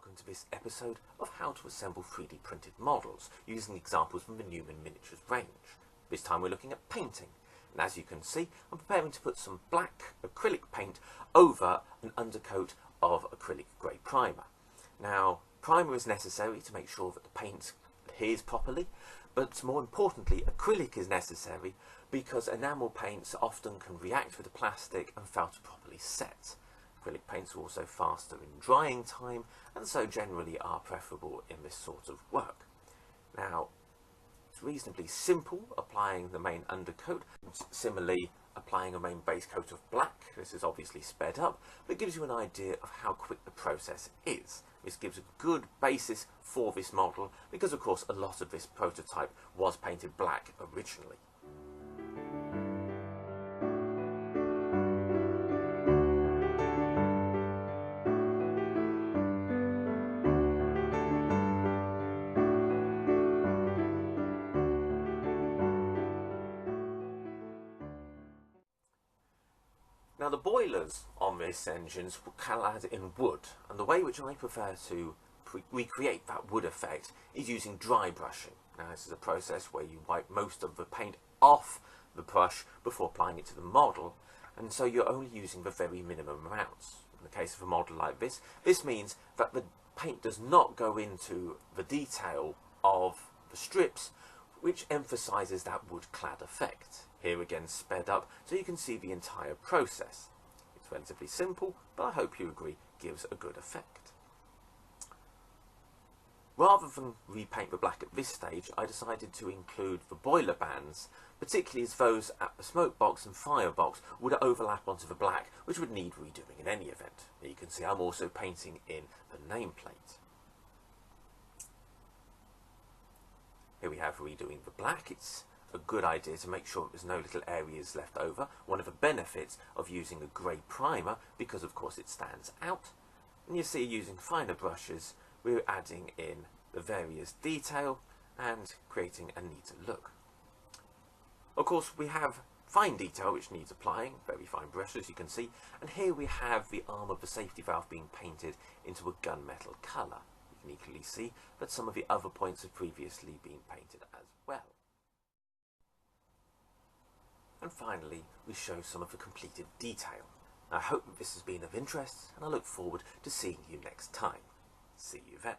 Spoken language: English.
welcome to this episode of how to assemble 3D printed models using examples from the Newman miniatures range. This time we're looking at painting, and as you can see I'm preparing to put some black acrylic paint over an undercoat of acrylic grey primer. Now primer is necessary to make sure that the paint adheres properly, but more importantly acrylic is necessary because enamel paints often can react with the plastic and fail to properly set. Acrylic paints are also faster in drying time and so generally are preferable in this sort of work. Now it's reasonably simple applying the main undercoat, similarly applying a main base coat of black. This is obviously sped up but gives you an idea of how quick the process is. This gives a good basis for this model because of course a lot of this prototype was painted black originally. Now the boilers on this engines were clad in wood, and the way which I prefer to recreate that wood effect is using dry brushing. Now this is a process where you wipe most of the paint off the brush before applying it to the model, and so you're only using the very minimum amounts. In the case of a model like this, this means that the paint does not go into the detail of the strips, which emphasises that wood clad effect. Here again sped up so you can see the entire process. It's relatively simple, but I hope you agree gives a good effect. Rather than repaint the black at this stage, I decided to include the boiler bands, particularly as those at the smoke box and firebox would overlap onto the black, which would need redoing in any event. Here you can see I'm also painting in the nameplate. Here we have redoing the black. It's a good idea to make sure there's no little areas left over. One of the benefits of using a grey primer, because of course it stands out. And you see using finer brushes we're adding in the various detail and creating a neater look. Of course we have fine detail which needs applying, very fine brushes you can see, and here we have the arm of the safety valve being painted into a gunmetal colour. You can equally see that some of the other points have previously been painted as well. And finally, we show some of the completed detail. I hope that this has been of interest, and I look forward to seeing you next time. See you then.